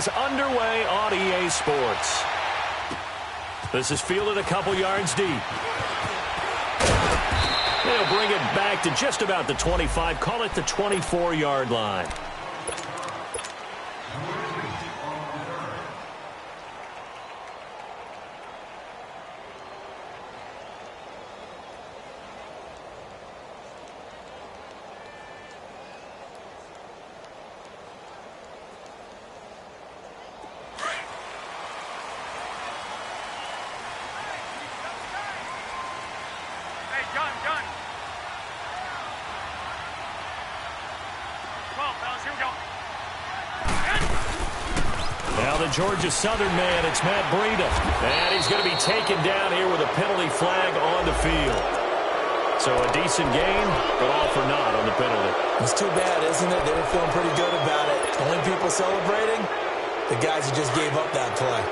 is underway on EA Sports. This is fielded a couple yards deep. They'll bring it back to just about the 25. Call it the 24-yard line. Now the Georgia Southern man, it's Matt Breida. And he's going to be taken down here with a penalty flag on the field. So a decent game, but all for naught on the penalty. It's too bad, isn't it? They were feeling pretty good about it. Only people celebrating, the guys who just gave up that play.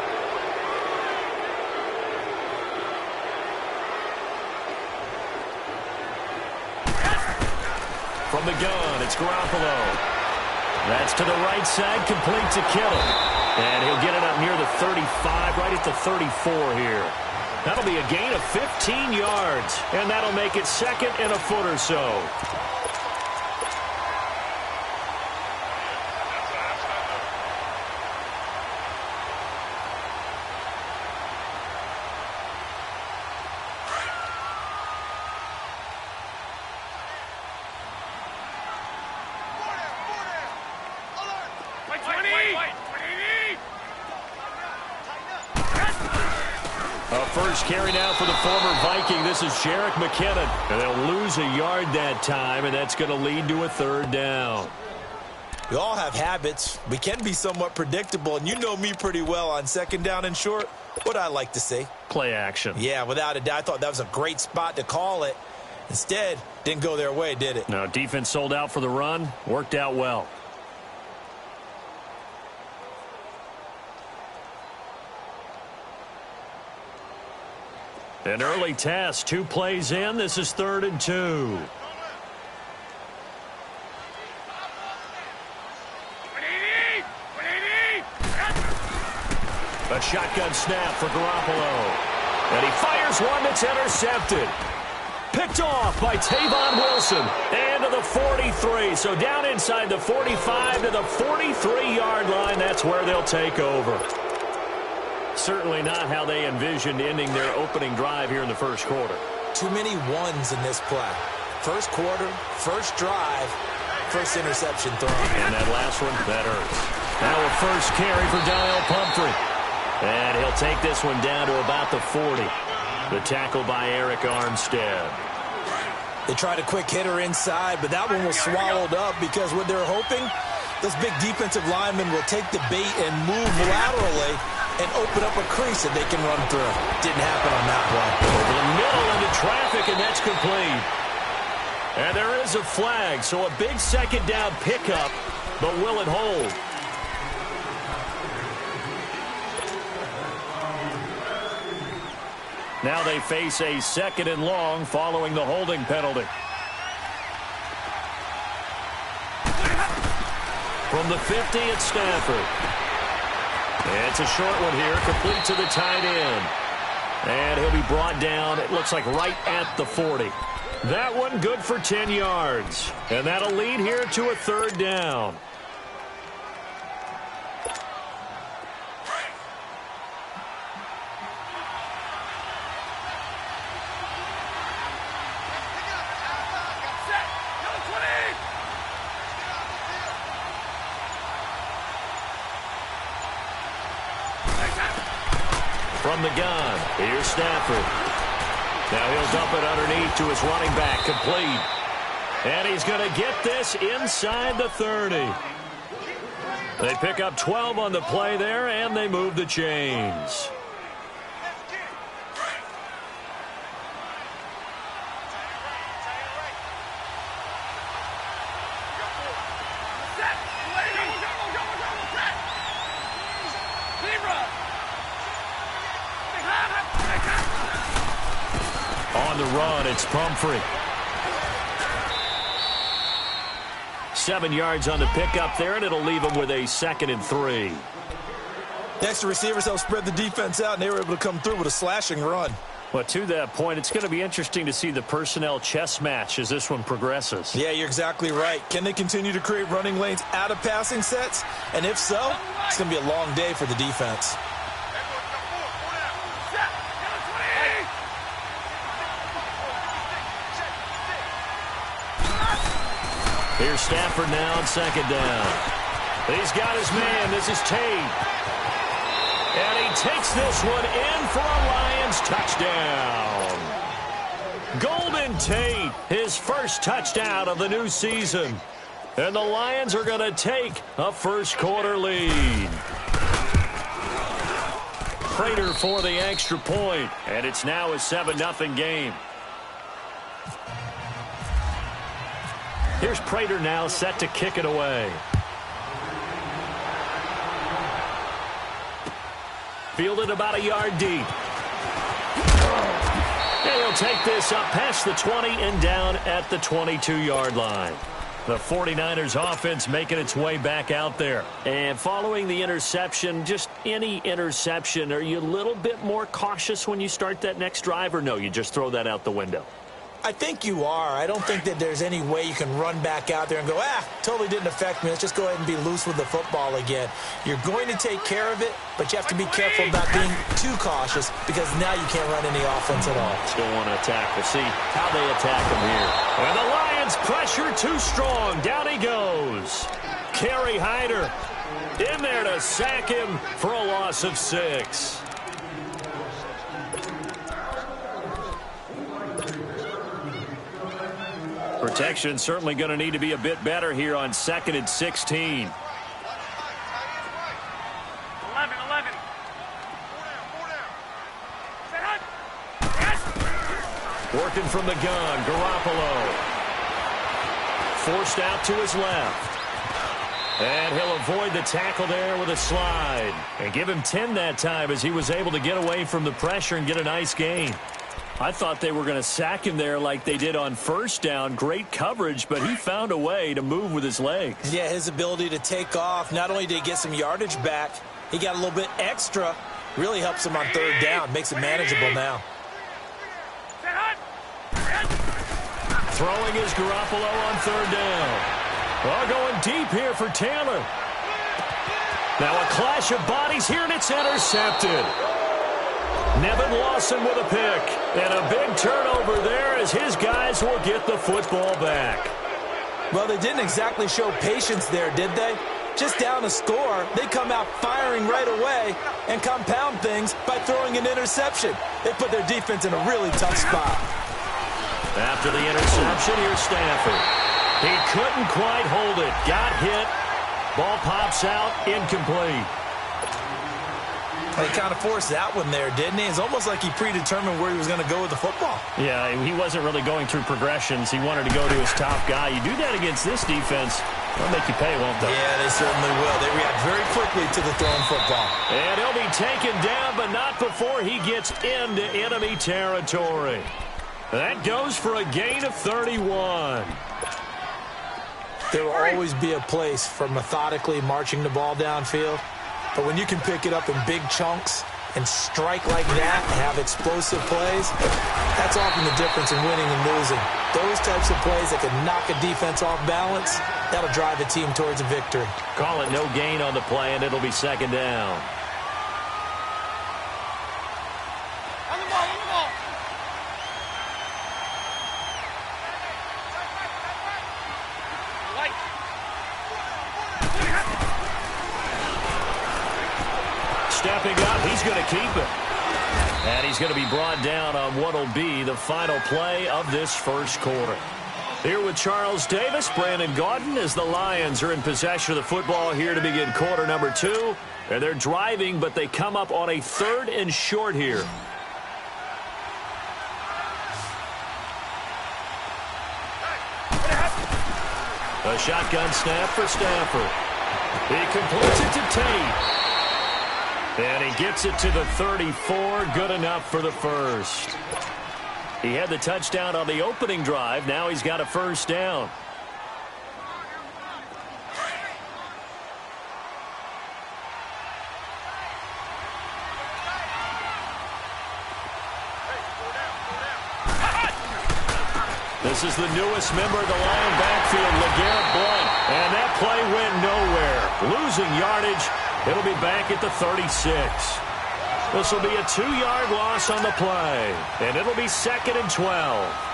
From the gun, it's Garoppolo. That's to the right side, complete to Kittle. And he'll get it up near the 35, right at the 34 here. That'll be a gain of 15 yards, and that'll make it second and a foot or so. First carry now for the former Viking. This is Jerick McKinnon. And they'll lose a yard that time, and that's going to lead to a third down. We all have habits. We can be somewhat predictable, and you know me pretty well on second down and short. What I like to say? Play action. Yeah, without a doubt. I thought that was a great spot to call it. Instead, didn't go their way, did it? No, defense sold out for the run. Worked out well. An early test, 2 plays in. This is 3rd and 2. A shotgun snap for Garoppolo. And he fires one that's intercepted. Picked off by Tavon Wilson. And to the 43. So down inside the 45 to the 43-yard line. That's where they'll take over. Certainly not how they envisioned ending their opening drive here in the first quarter. Too many ones in this play. First quarter, first drive, first interception thrown. And that last one, that hurts. Now a first carry for Daniel Pumphrey. And he'll take this one down to about the 40. The tackle by Eric Armstead. They tried a quick hitter inside, but that one was swallowed up because what they're hoping, those big defensive linemen will take the bait and move laterally and open up a crease that they can run through. Didn't happen on that one. Over the middle into traffic, and that's complete. And there is a flag, so a big second down pickup, but will it hold? Now they face a 2nd and long following the holding penalty. From the 50, it's Stafford. It's a short one here, complete to the tight end. And he'll be brought down, it looks like right at the 40. That one good for 10 yards. And that'll lead here to a 3rd down. From the gun, here's Stafford. Now he'll dump it underneath to his running back, complete. And he's going to get this inside the 30. They pick up 12 on the play there, and they move the chains. On the run, it's Pumphrey. 7 yards on the pickup there, and it'll leave him with a 2nd and 3. The extra receivers helped spread the defense out, and they were able to come through with a slashing run. Well, to that point, it's going to be interesting to see the personnel chess match as this one progresses. Yeah, you're exactly right. Can they continue to create running lanes out of passing sets? And if so, it's going to be a long day for the defense. Here's Stafford now on second down. He's got his man. This is Tate. And he takes this one in for a Lions touchdown. Golden Tate, his first touchdown of the new season. And the Lions are going to take a first-quarter lead. Prater for the extra point, and it's now a 7-0 game. Here's Prater now set to kick it away. Fielded about a yard deep. And he'll take this up past the 20 and down at the 22-yard line. The 49ers offense making its way back out there. And following the interception, just any interception, are you a little bit more cautious when you start that next drive, or no, you just throw that out the window? I think you are. I don't think that there's any way you can run back out there and go, totally didn't affect me. Let's just go ahead and be loose with the football again. You're going to take care of it, but you have to be careful about being too cautious because now you can't run any offense at all. Still want to attack. We'll see how they attack him here. And the Lions pressure too strong. Down he goes. Kerry Hyder in there to sack him for a loss of 6. Protection certainly going to need to be a bit better here on 2nd and 16. 11. Working from the gun, Garoppolo. Forced out to his left. And he'll avoid the tackle there with a slide. And give him 10 that time as he was able to get away from the pressure and get a nice gain. I thought they were going to sack him there like they did on first down. Great coverage, but he found a way to move with his legs. Yeah, his ability to take off. Not only did he get some yardage back, he got a little bit extra. Really helps him on 3rd down. Makes it manageable now. Throwing is Garoppolo on 3rd down. Well, going deep here for Taylor. Now a clash of bodies here, and it's intercepted. Nevin Lawson with a pick. And a big turnover there as his guys will get the football back. Well, they didn't exactly show patience there, did they? Just down a score, they come out firing right away and compound things by throwing an interception. They put their defense in a really tough spot. After the interception, here's Stafford. He couldn't quite hold it. Got hit. Ball pops out. Incomplete. He kind of forced that one there, didn't he? It's almost like he predetermined where he was going to go with the football. Yeah, he wasn't really going through progressions. He wanted to go to his top guy. You do that against this defense, they'll make you pay, won't they? Yeah, they certainly will. They react very quickly to the thrown football. And he'll be taken down, but not before he gets into enemy territory. That goes for a gain of 31. There will always be a place for methodically marching the ball downfield. But when you can pick it up in big chunks and strike like that and have explosive plays, that's often the difference in winning and losing. Those types of plays that can knock a defense off balance, that'll drive a team towards a victory. Call it no gain on the play, and it'll be 2nd down. On the ball. Stepping up, he's going to keep it. And he's going to be brought down on what will be the final play of this first quarter. Here with Charles Davis, Brandon Gaudin, as the Lions are in possession of the football here to begin quarter number 2. And they're driving, but they come up on a 3rd and short here. A shotgun snap for Stafford. He completes it to Tate. And he gets it to the 34. Good enough for the first. He had the touchdown on the opening drive. Now he's got a first down. This is the newest member of the Lion backfield, LeGarrette Blount. And that play went nowhere. Losing yardage. It'll be back at the 36. This will be a 2-yard loss on the play. And it'll be 2nd and 12.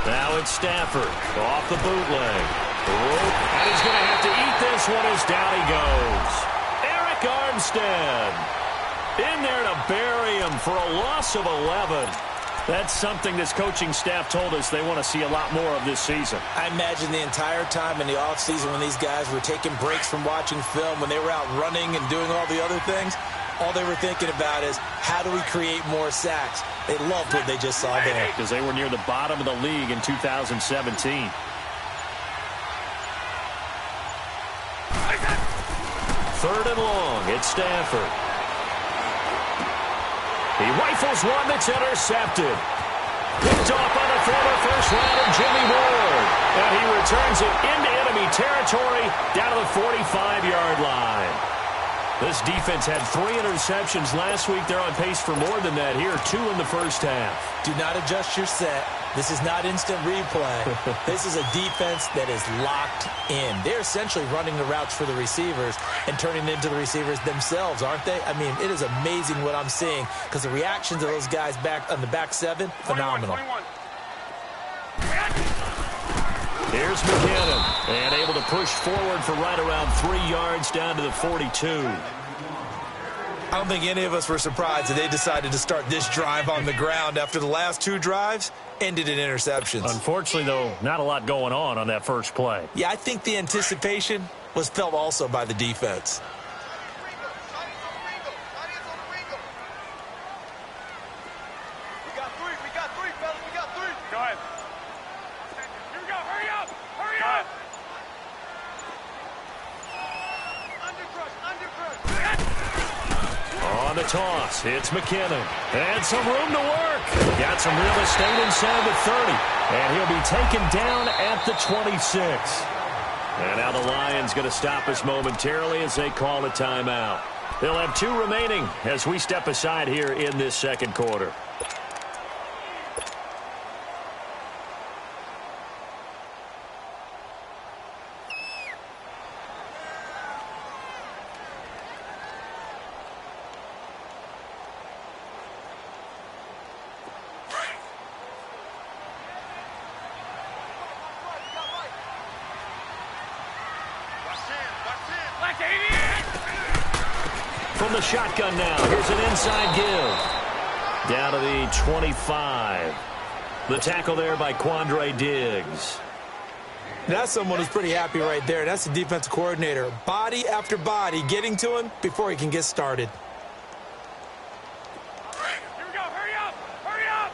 Now it's Stafford off the bootleg. And he's going to have to eat this one as down he goes. Eric Armstead in there to bury him for a loss of 11. That's something this coaching staff told us they want to see a lot more of this season. I imagine the entire time in the offseason when these guys were taking breaks from watching film, when they were out running and doing all the other things, all they were thinking about is, how do we create more sacks? They loved what they just saw there. Because they were near the bottom of the league in 2017. 3rd and long. It's Stafford. He rifles one that's intercepted. Picked off by the former first-rounder Jimmy Ward. And he returns it into enemy territory down to the 45-yard line. This defense had 3 interceptions last week. They're on pace for more than that here. 2 in the first half. Do not adjust your set. This is not instant replay. This is a defense that is locked in. They're essentially running the routes for the receivers and turning it into the receivers themselves, aren't they? I mean, it is amazing what I'm seeing because the reaction to those guys back on the back 7, phenomenal. 21. Here's McKinnon, and able to push forward for right around 3 yards down to the 42. I don't think any of us were surprised that they decided to start this drive on the ground after the last 2 drives ended in interceptions. Unfortunately, though, not a lot going on that first play. Yeah, I think the anticipation was felt also by the defense. We got three, fellas. We got 3. Go ahead. Here we go. Hurry up. Hurry up. On the toss, it's McKinnon. And some room to work. Got some real estate inside the 30. And he'll be taken down at the 26. And now the Lions going to stop us momentarily as they call a timeout. They'll have 2 remaining as we step aside here in this second quarter. From the shotgun now, here's an inside give. Down to the 25. The tackle there by Quandre Diggs. That's someone who's pretty happy right there. That's the defensive coordinator. Body after body getting to him before he can get started. Here we go. Hurry up. Hurry up.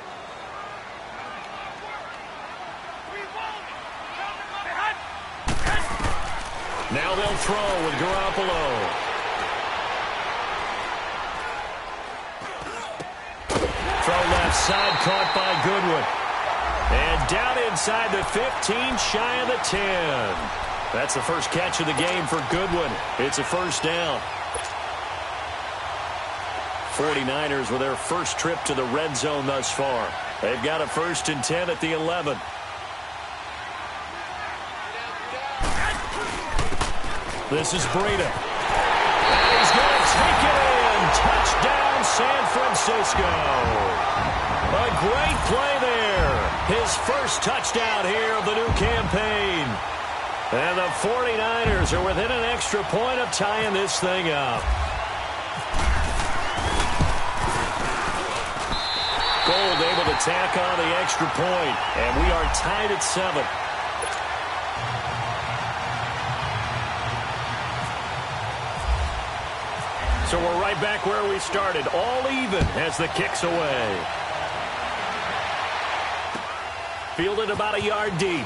Now they'll throw with Garoppolo. Throw left side, caught by Goodwin. And down inside the 15, shy of the 10. That's the first catch of the game for Goodwin. It's a first down. 49ers with their first trip to the red zone thus far. They've got a 1st and 10 at the 11. This is Breida. And he's going to take it in. Touchdown, San Francisco. A great play there. His first touchdown here of the new campaign. And the 49ers are within an extra point of tying this thing up. Gold able to tack on the extra point. And we are tied at 7. So we're right back where we started, all even as the kick's away. Fielded about a yard deep.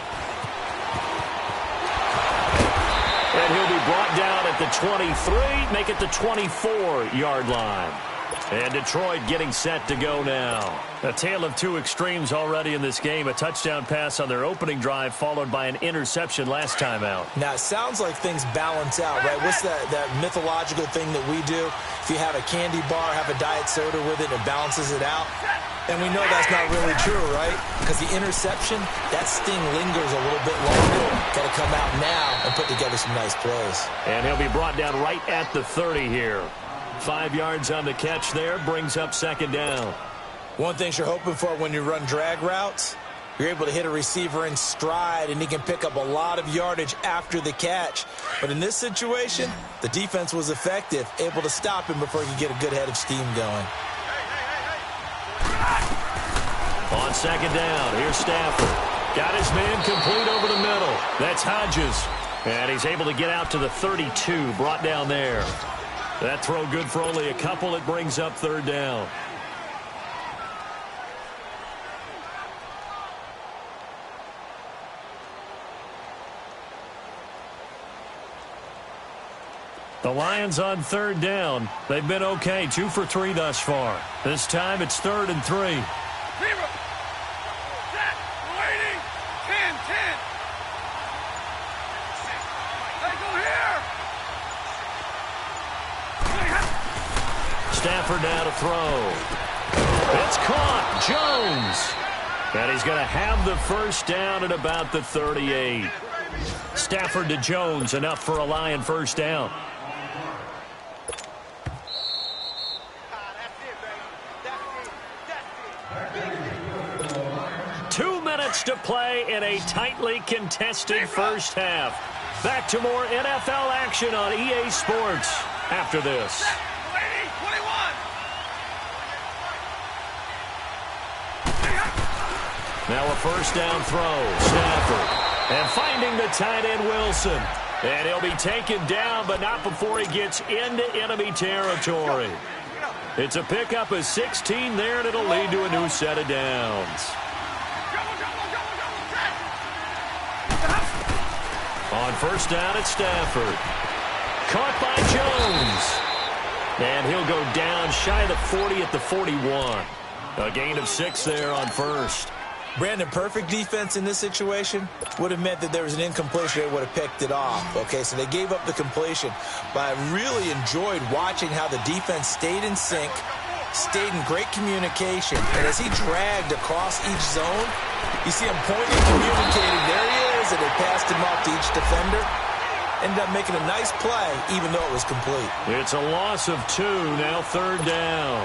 And he'll be brought down at the 23, make it the 24-yard line. And Detroit getting set to go now. A tale of two extremes already in this game. A touchdown pass on their opening drive followed by an interception last time out. Now, it sounds like things balance out, right? What's that mythological thing that we do? If you have a candy bar, have a diet soda with it, and it balances it out. And we know that's not really true, right? Because the interception, that sting lingers a little bit longer. Got to come out now and put together some nice plays. And he'll be brought down right at the 30 here. 5 yards on the catch there, brings up second down. One thing you're hoping for when you run drag routes, you're able to hit a receiver in stride, and he can pick up a lot of yardage after the catch. But in this situation, the defense was effective, able to stop him before he could get a good head of steam going. On second down, here's Stafford. Got his man complete over the middle. That's Hodges. And he's able to get out to the 32, brought down there. That throw good for only a couple. It brings up third down. The Lions on third down. They've been okay, 2 for 3 thus far. This time it's 3rd and 3. Set, waiting, 10. Hey, go here. Stafford now to throw. It's caught. Jones. And he's going to have the first down at about the 38. Stafford to Jones, enough for a Lion first down. 2 minutes to play in a tightly contested first half. Back to more NFL action on EA Sports after this. Now a first down throw. Stafford. And finding the tight end Wilson. And he'll be taken down, but not before he gets into enemy territory. It's a pickup of 16 there, and it'll lead to a new set of downs. On first down, it's Stafford. Caught by Jones. And he'll go down shy of the 40 at the 41. A gain of 6 there on first. Brandon, perfect defense in this situation would have meant that there was an incompletion. They would have picked it off. Okay, so they gave up the completion. But I really enjoyed watching how the defense stayed in sync, stayed in great communication. And as he dragged across each zone, you see him pointing, communicating. There he is, and they passed him off to each defender. Ended up making a nice play, even though it was complete. It's a loss of 2, now third down.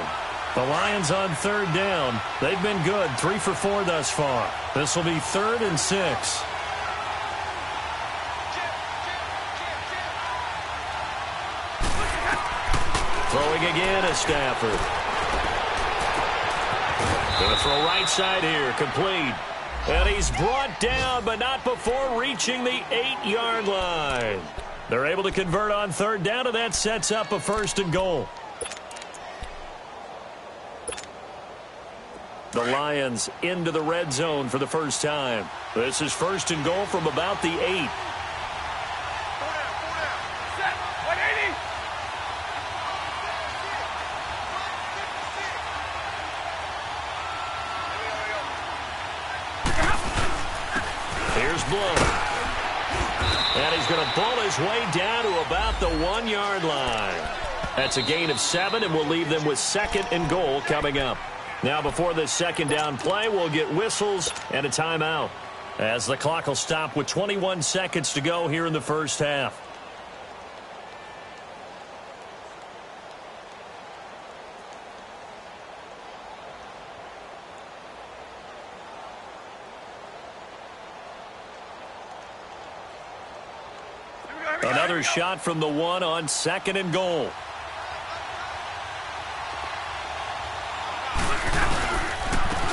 The Lions on third down. They've been good, 3 for 4 thus far. This will be 3rd and 6. Throwing again is Stafford. Going to throw right side here, complete. And he's brought down, but not before reaching the 8-yard line. They're able to convert on third down, and that sets up a 1st and goal. The Lions into the red zone for the first time. This is 1st and goal from about the 8. Here's Blow. And he's going to pull his way down to about the 1-yard line. That's a gain of 7, and we'll leave them with 2nd and goal coming up. Now, before this second down play, we'll get whistles and a timeout, as the clock will stop with 21 seconds to go here in the first half. Another shot from the 1 on 2nd and goal.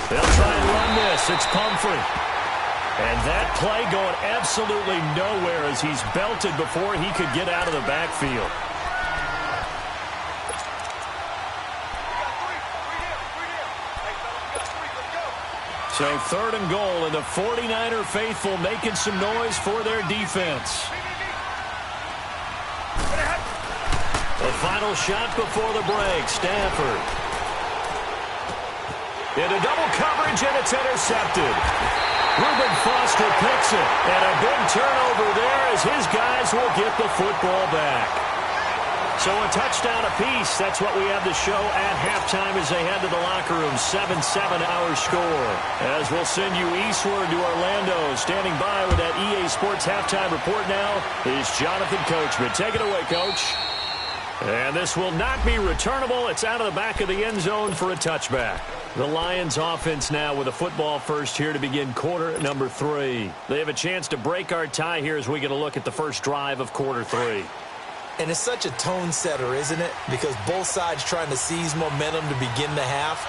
They'll try and run this. It's Pumphrey. And that play going absolutely nowhere as he's belted before he could get out of the backfield. So 3rd and goal, and the 49er faithful making some noise for their defense. The Final shot before the break. Stafford. Into double coverage, and it's intercepted. Reuben Foster picks it. And a big turnover there as his guys will get the football back. So a touchdown apiece. That's what we have to show at halftime as they head to the locker room. 7-7 our score. As we'll send you eastward to Orlando. Standing by with that EA Sports halftime report now is Jonathan Coachman. Take it away, Coach. And this will not be returnable. It's out of the back of the end zone for a touchback. The Lions offense now with a football first here to begin quarter number 3. They have a chance to break our tie here as we get a look at the first drive of quarter 3. And it's such a tone setter, isn't it? Because both sides trying to seize momentum to begin the half.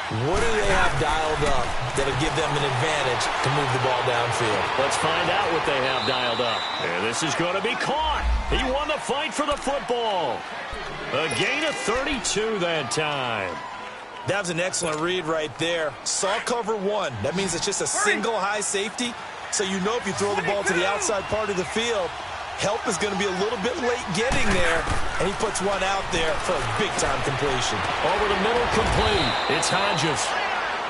What do they have dialed up that'll give them an advantage to move the ball downfield? Let's find out what they have dialed up. And this is going to be caught. He won the fight for the football. A gain of 32 that time. That was an excellent read right there. Saw cover 1. That means it's just a single high safety. So you know if you throw the ball to the outside part of the field, help is going to be a little bit late getting there, and he puts one out there for a big-time completion. Over the middle, complete. It's Hodges.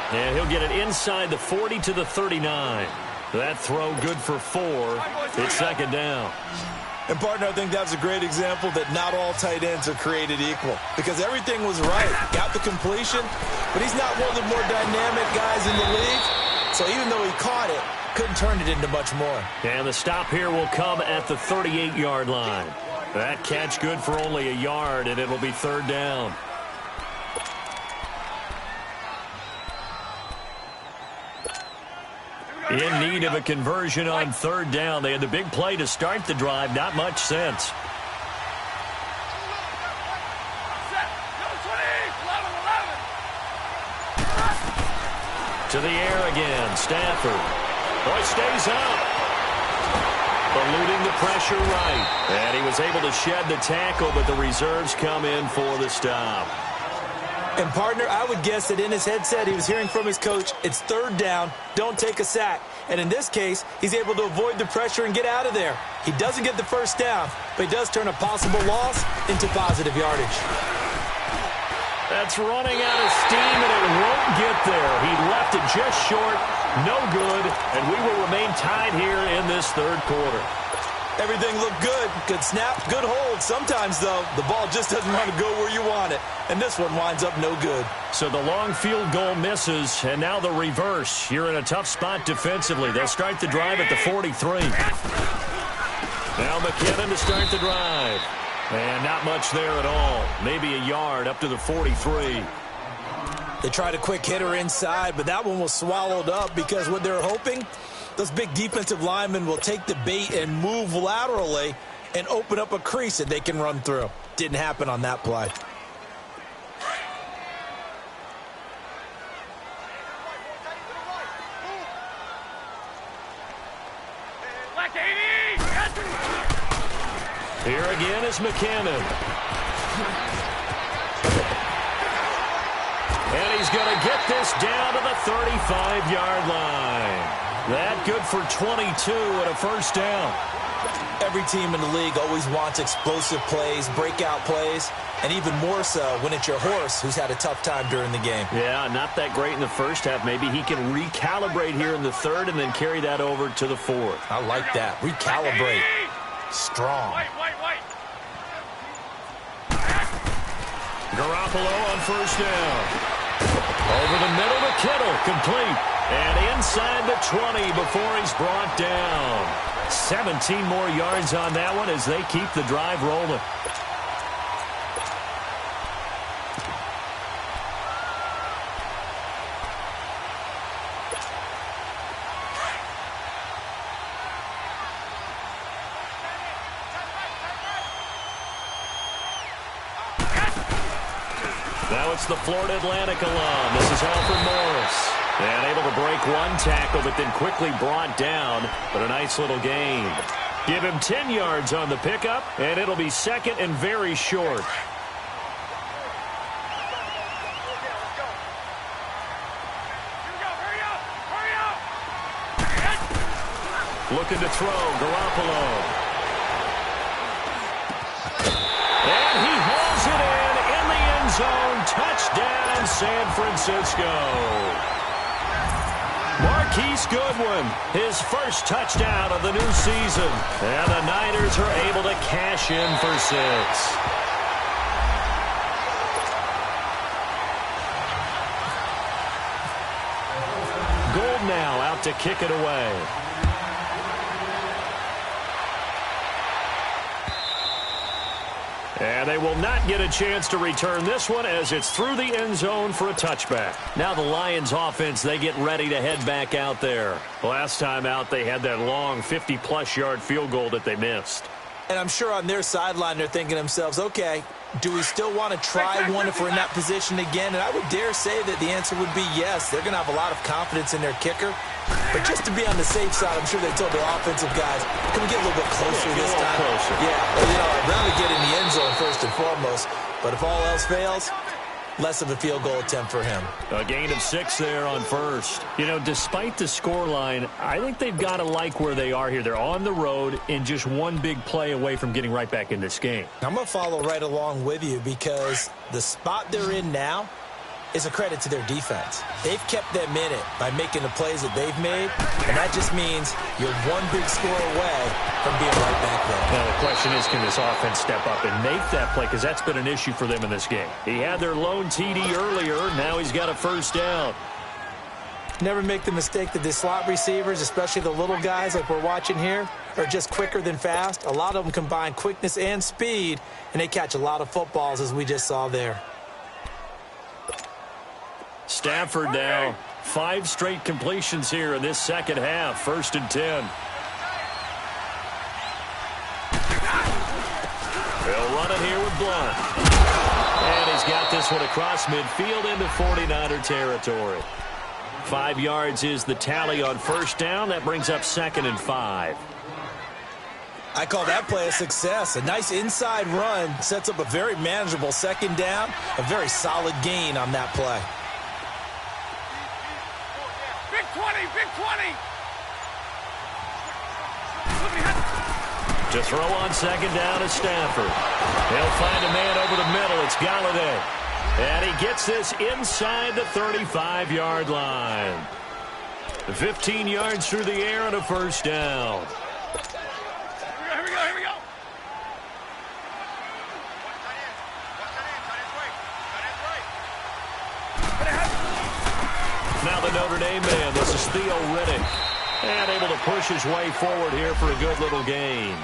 And he'll get it inside the 40 to the 39. That throw good for 4. It's second down. And, partner, I think that was a great example that not all tight ends are created equal because everything was right. Got the completion, but he's not one of the more dynamic guys in the league. So even though he caught it, couldn't turn it into much more. And the stop here will come at the 38-yard line. That catch good for only a yard, and it'll be third down. In need of a conversion on third down. They had the big play to start the drive. Not much sense. To the air again. Stafford. Boy, stays up. Eluding the pressure right. And he was able to shed the tackle, but the reserves come in for the stop. And, partner, I would guess that in his headset he was hearing from his coach, it's third down, don't take a sack. And in this case, he's able to avoid the pressure and get out of there. He doesn't get the first down, but he does turn a possible loss into positive yardage. That's running out of steam, and it won't get there. He left it just short, no good, and we will remain tied here in this third quarter. Everything looked good. Good snap, good hold. Sometimes, though, the ball just doesn't want to go where you want it. And this one winds up no good. So the long field goal misses, and now the reverse. You're in a tough spot defensively. They'll start the drive at the 43. Now McKinnon to start the drive. And not much there at all. Maybe a yard up to the 43. They tried a quick hitter inside, but that one was swallowed up because what they're hoping, those big defensive linemen will take the bait and move laterally and open up a crease that they can run through. Didn't happen on that play. Here again is McKinnon. And he's going to get this down to the 35-yard line. That good for 22 and a first down. Every team in the league always wants explosive plays, breakout plays, and even more so when it's your horse who's had a tough time during the game. Yeah, not that great in the first half. Maybe he can recalibrate here in the third and then carry that over to the fourth. I like that. Recalibrate. Strong. Garoppolo on first down. Over the middle to Kittle, complete. And inside the 20 before he's brought down. 17 more yards on that one as they keep the drive rolling. Now it's the Florida Atlantic alum. This is Alfred Morris. And able to break one tackle, but then quickly brought down. But a nice little gain. Give him 10 yards on the pickup, and it'll be second and very short. Looking to throw, Garoppolo. And he hauls San Francisco. Marquise Goodwin, his first touchdown of the new season. And the Niners are able to cash in for 6. Gould now out to kick it away. And they will not get a chance to return this one as it's through the end zone for a touchback. Now the Lions offense, they get ready to head back out there. Last time out, they had that long 50-plus yard field goal that they missed. And I'm sure on their sideline they're thinking to themselves, okay, do we still want to try one if we're in that position again? And I would dare say that the answer would be yes. They're going to have a lot of confidence in their kicker. But just to be on the safe side, I'm sure they told their offensive guys, can we get a little bit closer this time? Closer. Yeah, well, I'd rather get in the end zone first and foremost. But if all else fails, less of a field goal attempt for him. A gain of 6 there on first. Despite the scoreline, I think they've got to like where they are here. They're on the road and just one big play away from getting right back in this game. I'm going to follow right along with you because the spot they're in now is a credit to their defense. They've kept them in it by making the plays that they've made, and that just means you're one big score away from being right back there. Now the question is, can this offense step up and make that play? Because that's been an issue for them in this game. He had their lone TD earlier. Now he's got a first down. Never make the mistake that the slot receivers, especially the little guys like we're watching here, are just quicker than fast. A lot of them combine quickness and speed, and they catch a lot of footballs, as we just saw there. Stafford now, 5 straight completions here in this second half. 1st and 10. They'll run it here with Blunt. And he's got this one across midfield into 49er territory. 5 yards is the tally on first down. That brings up 2nd and 5. I call that play a success. A nice inside run sets up a very manageable second down. A very solid gain on that play. Big 20, big 20. To throw on second down is Stafford. He'll find a man over the middle. It's Galladay. And he gets this inside the 35-yard line. 15 yards through the air and a first down. Here we go, here we go. Now the Notre Dame man, this is Theo Riddick. And able to push his way forward here for a good little gain.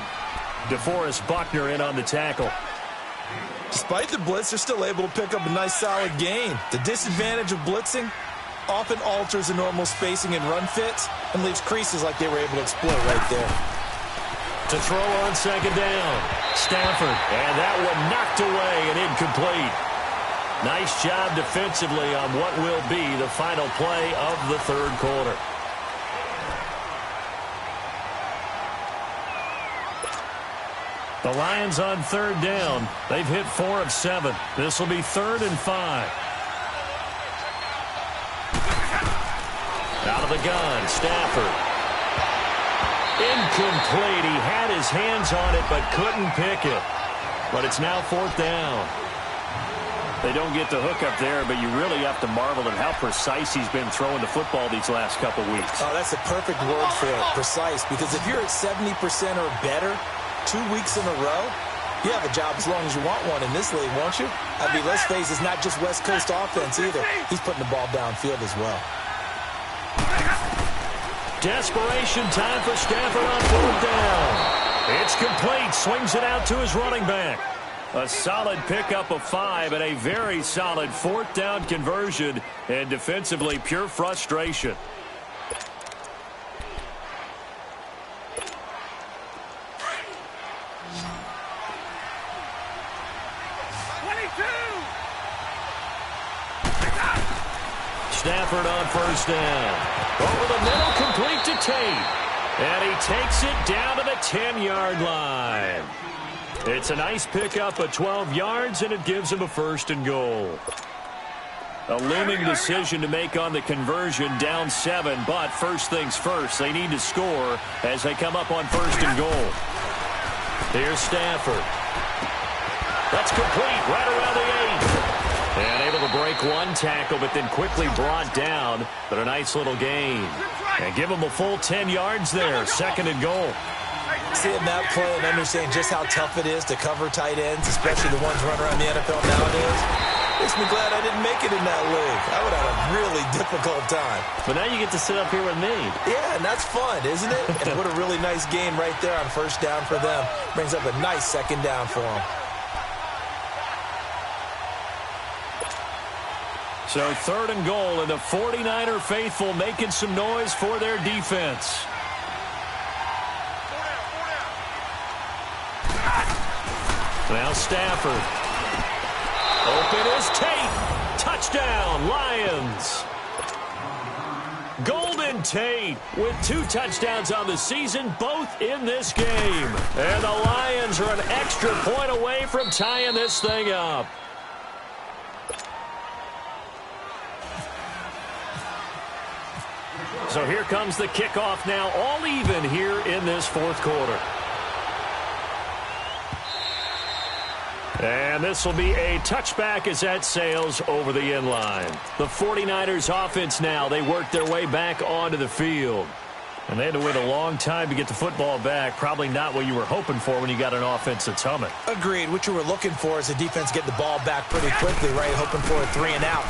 DeForest Buckner in on the tackle. Despite the blitz, they're still able to pick up a nice solid gain. The disadvantage of blitzing often alters the normal spacing and run fits and leaves creases like they were able to exploit right there. To throw on second down, Stafford. And that one knocked away and incomplete. Nice job defensively on what will be the final play of the third quarter. The Lions on third down. They've hit 4 of 7. This will be 3rd and 5. Out of the gun, Stafford. Incomplete. He had his hands on it but couldn't pick it. But it's now 4th down. They don't get the hook up there, but you really have to marvel at how precise he's been throwing the football these last couple weeks. Oh, that's a perfect word for it, precise, because if you're at 70% or better 2 weeks in a row, you have a job as long as you want one in this league, won't you? I mean, let's face it, it's not just West Coast offense either. He's putting the ball downfield as well. Desperation time for Stafford on 4th down. It's complete. Swings it out to his running back. A solid pickup of 5 and a very solid 4th down conversion. And defensively, pure frustration. Stafford on first down. Over the middle, complete to Tate. And he takes it down to the 10-yard line. It's a nice pickup of 12 yards, and it gives him a 1st and goal. A looming decision to make on the conversion, down 7, but first things first, they need to score as they come up on 1st and goal. Here's Stafford. That's complete right around the 8. And able to break one tackle, but then quickly brought down. But a nice little gain. And give him a full 10 yards there. 2nd and goal. Seeing that play and understanding just how tough it is to cover tight ends, especially the ones running around the NFL nowadays, makes me glad I didn't make it in that league. I would have a really difficult time. But now you get to sit up here with me. Yeah, and that's fun, isn't it? And what a really nice game right there on 1st down for them. Brings up a nice 2nd down for them. So 3rd and goal, and the 49er faithful making some noise for their defense. Now Stafford. Open is Tate. Touchdown, Lions. Golden Tate with 2 touchdowns on the season, both in this game. And the Lions are an extra point away from tying this thing up. So here comes the kickoff now, all even here in this 4th quarter. And this will be a touchback as that sails over the end line. The 49ers offense now, they work their way back onto the field. And they had to wait a long time to get the football back. Probably not what you were hoping for when you got an offense that's humming. Agreed. What you were looking for is the defense get the ball back pretty quickly, right? Hoping for a 3 and out.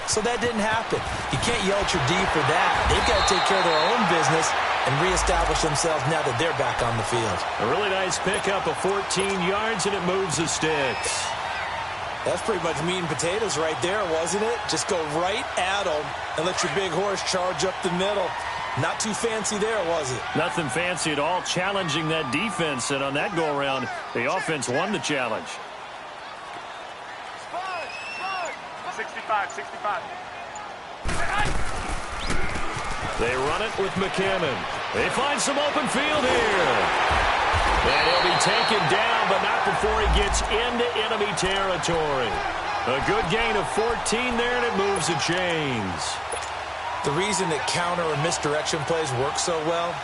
So that didn't happen. You can't yell at your D for that. They've got to take care of their own business and reestablish themselves now that they're back on the field. A really nice pickup of 14 yards, and it moves the sticks. That's pretty much meat and potatoes right there, wasn't it? Just go right at them and let your big horse charge up the middle. Not too fancy there, was it? Nothing fancy at all, challenging that defense. And on that go-around, the offense won the challenge. 65, 65. They run it with McKinnon. They find some open field here. And he'll be taken down, but not before he gets into enemy territory. A good gain of 14 there, and it moves the chains. The reason that counter or misdirection plays work so well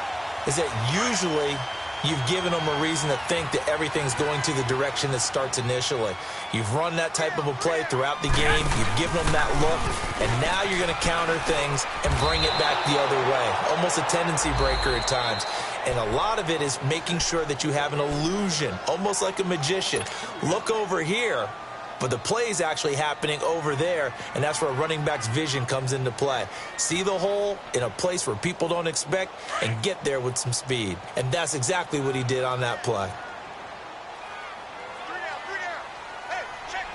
is that usually you've given them a reason to think that everything's going to the direction it starts initially. You've run that type of a play throughout the game. You've given them that look, and now you're going to counter things and bring it back the other way. Almost a tendency breaker at times. And a lot of it is making sure that you have an illusion, almost like a magician. Look over here. But the play is actually happening over there, and that's where a running back's vision comes into play. See the hole in a place where people don't expect and get there with some speed. And that's exactly what he did on that play. 3 down. Hey, check.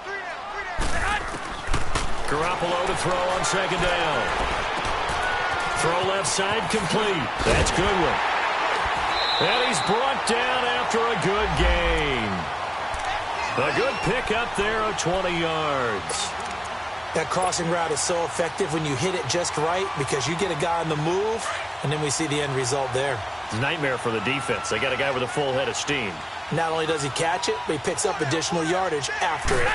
3 down. Garoppolo to throw on 2nd down. Throw left side complete. That's Goodwin. And he's brought down after a good gain. A good pickup there of 20 yards. That crossing route is so effective when you hit it just right because you get a guy on the move, and then we see the end result there. It's a nightmare for the defense. They got a guy with a full head of steam. Not only does he catch it, but he picks up additional yardage after it.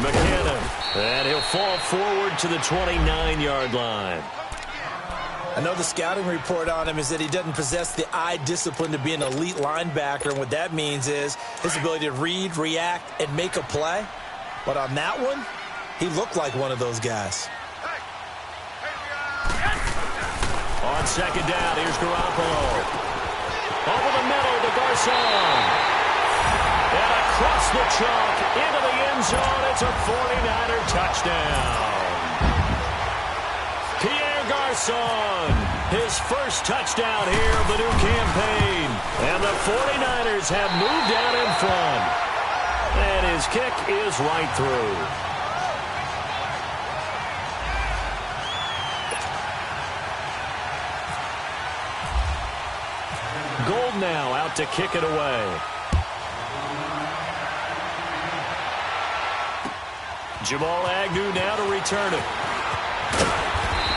McKinnon, and he'll fall forward to the 29-yard line. I know the scouting report on him is that he doesn't possess the eye discipline to be an elite linebacker, and what that means is his ability to read, react, and make a play. But on that one, he looked like one of those guys. On 2nd down, here's Garoppolo. Over the middle to Garcon. And across the chalk into the end zone. It's a 49er touchdown. Garcon, his first touchdown here of the new campaign. And the 49ers have moved out in front. And his kick is right through. Gold now out to kick it away. Jamal Agnew now to return it.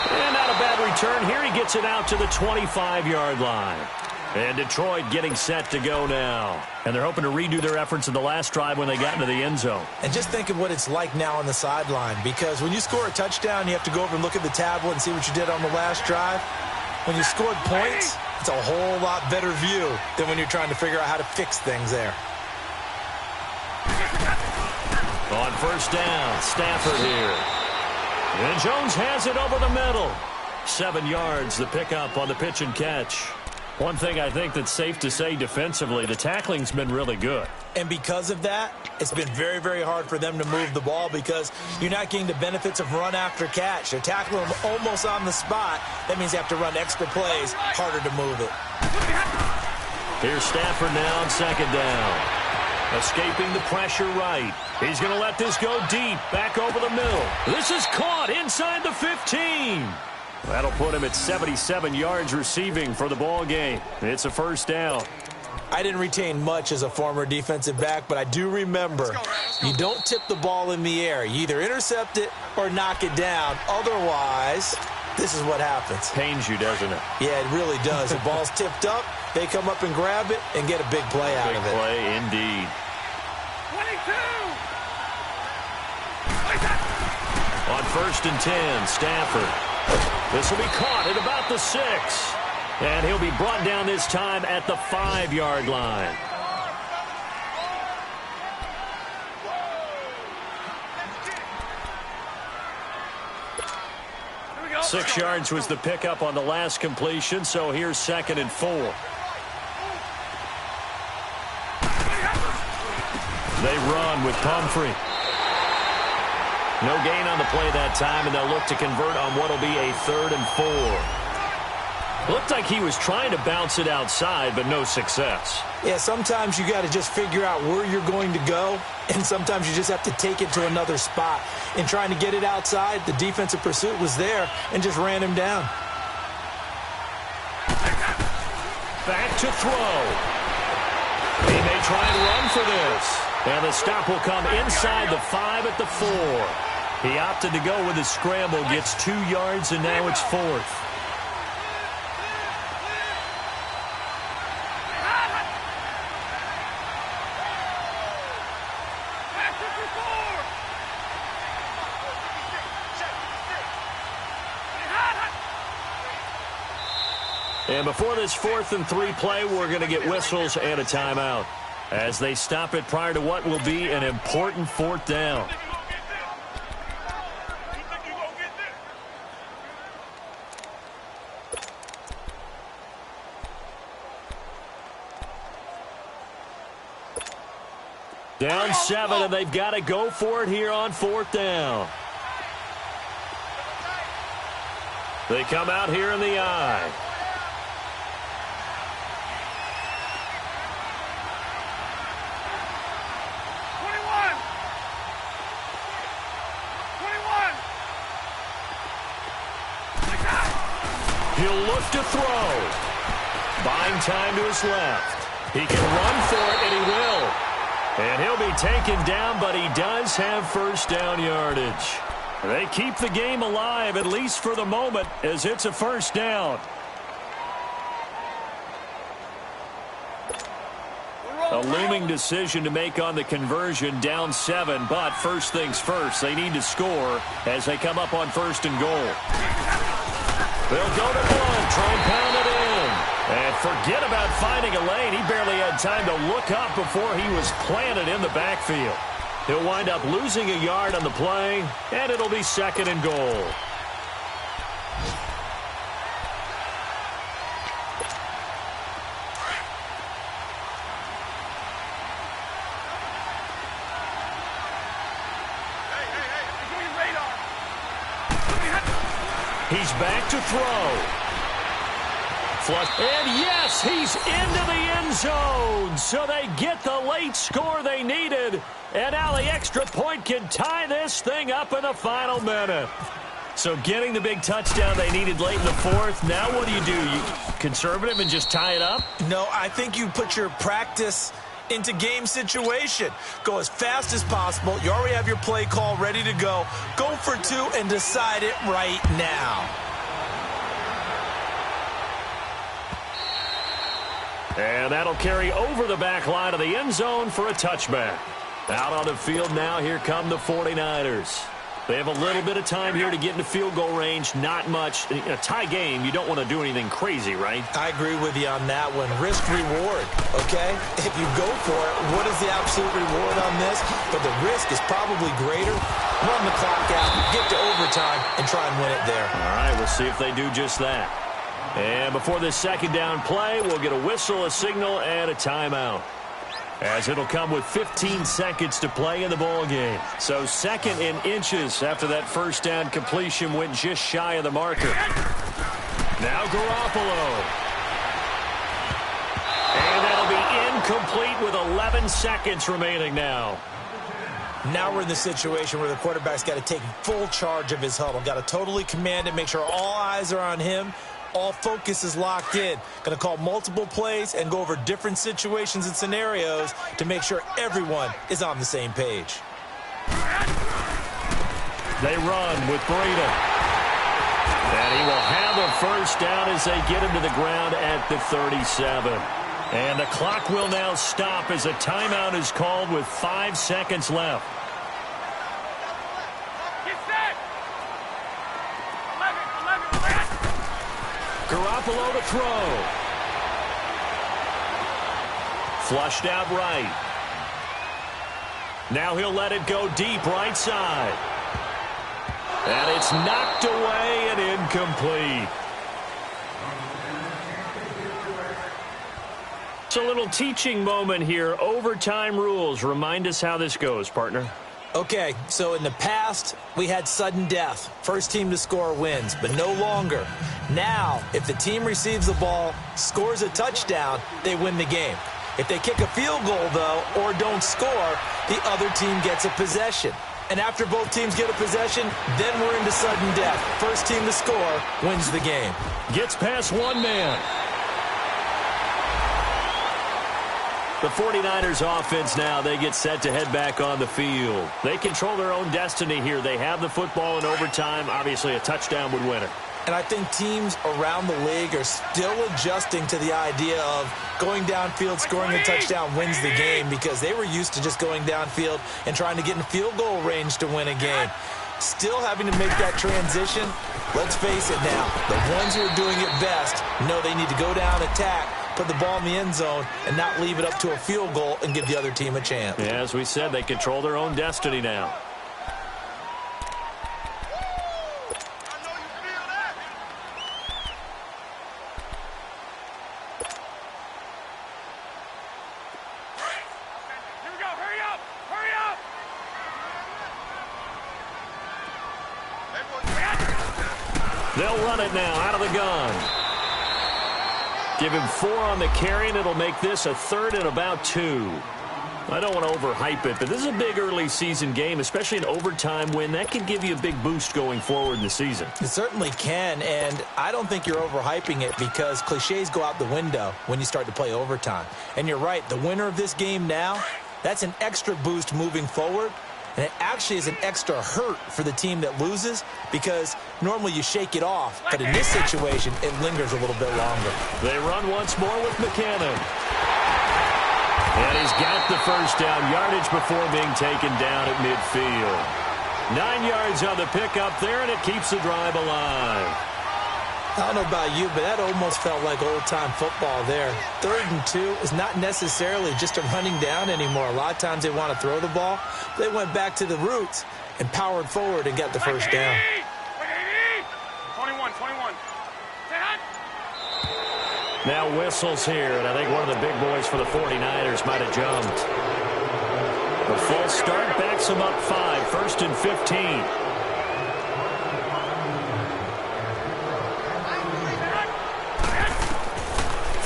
And not a bad return here. He gets it out to the 25-yard line. And Detroit getting set to go now. And they're hoping to redo their efforts in the last drive when they got into the end zone. And just think of what it's like now on the sideline. Because when you score a touchdown, you have to go over and look at the tablet and see what you did on the last drive. When you scored points, it's a whole lot better view than when you're trying to figure out how to fix things there. On first down, Stafford here. And Jones has it over the middle. 7 yards, the pickup on the pitch and catch. One thing I think that's safe to say defensively, the tackling's been really good. And because of that, it's been very, very hard for them to move the ball because you're not getting the benefits of run after catch. They're tackling them almost on the spot. That means you have to run extra plays, harder to move it. Here's Stafford now on second down. Escaping the pressure right. He's going to let this go deep, back over the middle. This is caught inside the 15. That'll put him at 77 yards receiving for the ball game. It's a first down. I didn't retain much as a former defensive back, but I do remember you don't tip the ball in the air. You either intercept it or knock it down. Otherwise, this is what happens. Pains you, doesn't it? Yeah, it really does. The ball's tipped up, they come up and grab it and get a big play out of it. Big play indeed. 22! On first and 10, Stafford. This will be caught at about the 6. And he'll be brought down this time at the 5-yard line. Here we go. 6 yards was the pickup on the last completion, so here's 2nd and 4. They run with Pumphrey. No gain on the play that time, and they'll look to convert on what will be a 3rd and 4. Looked like he was trying to bounce it outside, but no success. Yeah, sometimes you got to just figure out where you're going to go, and sometimes you just have to take it to another spot. In trying to get it outside, the defensive pursuit was there and just ran him down. Back to throw. He may try and run for this. And the stop will come inside the 5 at the 4. He opted to go with a scramble, gets 2 yards, and now it's 4th. And before this 4th and 3 play, we're going to get whistles and a timeout as they stop it prior to what will be an important 4th down. Down 7, and they've got to go for it here on 4th down. They come out here in the I. He'll look to throw. Buying time to his left. He can run for it, and he will. And he'll be taken down, but he does have first down yardage. They keep the game alive, at least for the moment, as it's a first down. A looming decision to make on the conversion, down 7, but first things first, they need to score as they come up on 1st and goal. They'll go to 1, try and pound it in. And forget about finding a lane. He barely had time to look up before he was planted in the backfield. He'll wind up losing a yard on the play, and it'll be 2nd and goal. He's back to throw. And yes, he's into the end zone. So they get the late score they needed. And now the extra point can tie this thing up in the final minute. So getting the big touchdown they needed late in the 4th. Now what do? You conservative and just tie it up? No, I think you put your practice into game situation. Go as fast as possible. You already have your play call ready to go. Go for 2 and decide it right now. And that'll carry over the back line of the end zone for a touchback. Out on the field now, here come the 49ers. They have a little bit of time here to get into field goal range. Not much. In a tie game, you don't want to do anything crazy, right? I agree with you on that one. Risk-reward, okay? If you go for it, what is the absolute reward on this? But the risk is probably greater. Run the clock out, get to overtime, and try and win it there. All right, we'll see if they do just that. And before this second down play, we'll get a whistle, a signal, and a timeout, as it'll come with 15 seconds to play in the ball game. So second in inches after that first down completion went just shy of the marker. Now Garoppolo. And that'll be incomplete with 11 seconds remaining now. Now we're in the situation where the quarterback's got to take full charge of his huddle. Got to totally command it, make sure all eyes are on him. All focus is locked in. Going to call multiple plays and go over different situations and scenarios to make sure everyone is on the same page. They run with Breida. And he will have a first down as they get him to the ground at the 37. And the clock will now stop as a timeout is called with 5 seconds left. Garoppolo to throw. Flushed out right. Now he'll let it go deep right side. And it's knocked away and incomplete. It's a little teaching moment here. Overtime rules. Remind us how this goes, partner. Okay, so in the past, we had sudden death. First team to score wins, but no longer. Now, if the team receives the ball, scores a touchdown, they win the game. If they kick a field goal, though, or don't score, the other team gets a possession. And after both teams get a possession, then we're into sudden death. First team to score wins the game. Gets past one man. The 49ers offense now, they get set to head back on the field. They control their own destiny here. They have the football in overtime. Obviously, a touchdown would win it. And I think teams around the league are still adjusting to the idea of going downfield, scoring a touchdown wins the game, because they were used to just going downfield and trying to get in field goal range to win a game. Still having to make that transition. Let's face it now, the ones who are doing it best know they need to go down, attack, put the ball in the end zone, and not leave it up to a field goal and give the other team a chance. Yeah, as we said, they control their own destiny now. They'll run it now out of the gun. Give him 4 on the carry, and it'll make this a 3rd and about 2. I don't want to overhype it, but this is a big early season game, especially an overtime win. That can give you a big boost going forward in the season. It certainly can, and I don't think you're overhyping it, because cliches go out the window when you start to play overtime. And you're right, the winner of this game now, that's an extra boost moving forward. And it actually is an extra hurt for the team that loses, because normally you shake it off. But in this situation, it lingers a little bit longer. They run once more with McKinnon. And he's got the first down, yardage before being taken down at midfield. 9 yards on the pickup there, and it keeps the drive alive. I don't know about you, but that almost felt like old-time football there. 3rd and 2 is not necessarily just a running down anymore. A lot of times they want to throw the ball. They went back to the roots and powered forward and got the first down. 21. Now whistles here, and I think one of the big boys for the 49ers might have jumped. The full start backs them up 5, 1st and 15.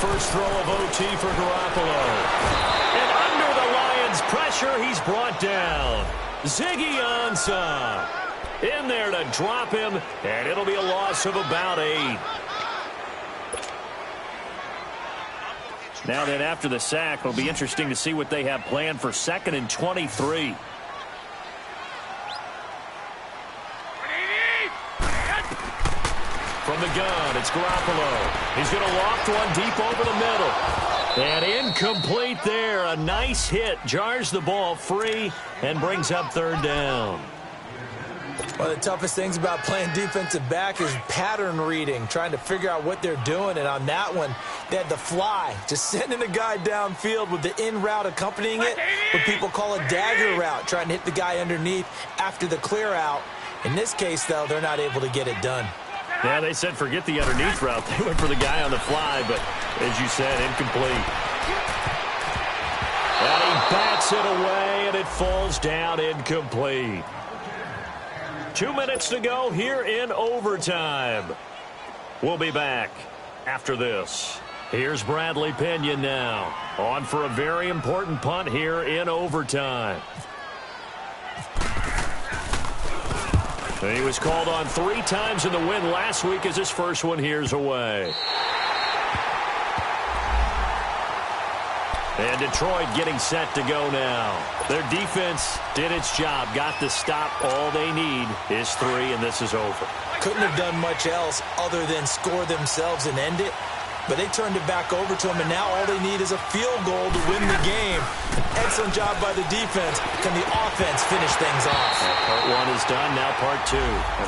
First throw of OT for Garoppolo. And under the Lions' pressure, he's brought down. Ziggy Ansah in there to drop him, and it'll be a loss of about 8. Now then, after the sack, it'll be interesting to see what they have planned for 2nd and 23. From the gun, it's Garoppolo. He's going to loft one deep over the middle. And incomplete there. A nice hit. Jars the ball free and brings up 3rd down. One of the toughest things about playing defensive back is pattern reading, trying to figure out what they're doing. And on that one, they had the fly, just sending a guy downfield with the in route accompanying it, what people call a dagger route, trying to hit the guy underneath after the clear out. In this case, though, they're not able to get it done. Yeah, they said forget the underneath route. They went for the guy on the fly, but as you said, incomplete. And he bats it away, and it falls down incomplete. 2 minutes to go here in overtime. We'll be back after this. Here's Bradley Pena now, on for a very important punt here in overtime. And he was called on 3 times in the win last week as his first one here's away. And Detroit getting set to go now. Their defense did its job, got the stop. All they need is 3, and this is over. Couldn't have done much else other than score themselves and end it. But they turned it back over to them, and now all they need is a field goal to win the game. Excellent job by the defense. Can the offense finish things off? Part 1 is done, now part 2.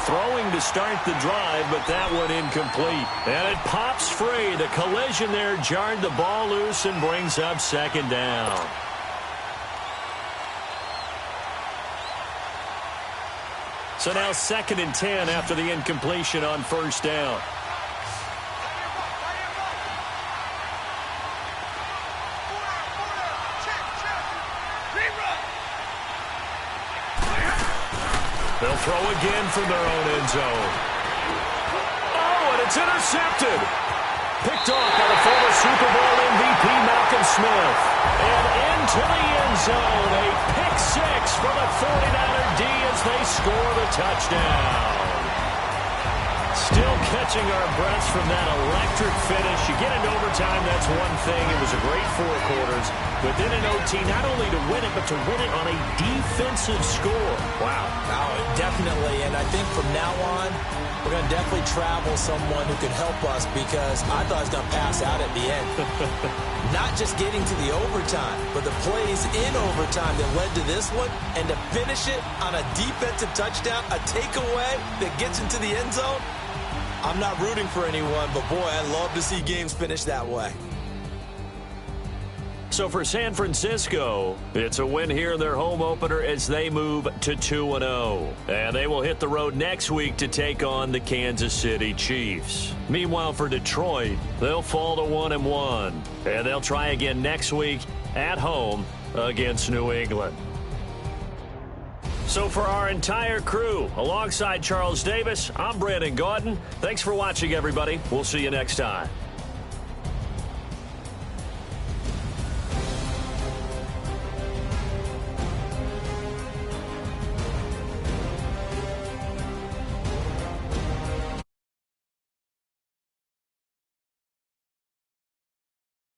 Throwing to start the drive, but that one incomplete. And it pops free. The collision there jarred the ball loose and brings up second down. So now 2nd and 10 after the incompletion on first down. They'll throw again from their own end zone. Oh, and it's intercepted. Picked off by the former Super Bowl MVP Malcolm Smith. And into the end zone, a pick 6 for the 49er D as they score the touchdown. Still catching our breaths from that electric finish. You get into overtime, that's one thing. It was a great 4 quarters. But then in OT, not only to win it, but to win it on a defensive score. Wow. Oh, definitely. And I think from now on, we're going to definitely travel someone who can help us, because I thought I was going to pass out at the end. Not just getting to the overtime, but the plays in overtime that led to this one, and to finish it on a defensive touchdown, a takeaway that gets into the end zone. I'm not rooting for anyone, but boy, I love to see games finish that way. So for San Francisco, it's a win here in their home opener as they move to 2-0. And they will hit the road next week to take on the Kansas City Chiefs. Meanwhile, for Detroit, they'll fall to 1-1. And they'll try again next week at home against New England. So for our entire crew, alongside Charles Davis, I'm Brandon Gaudin. Thanks for watching, everybody. We'll see you next time.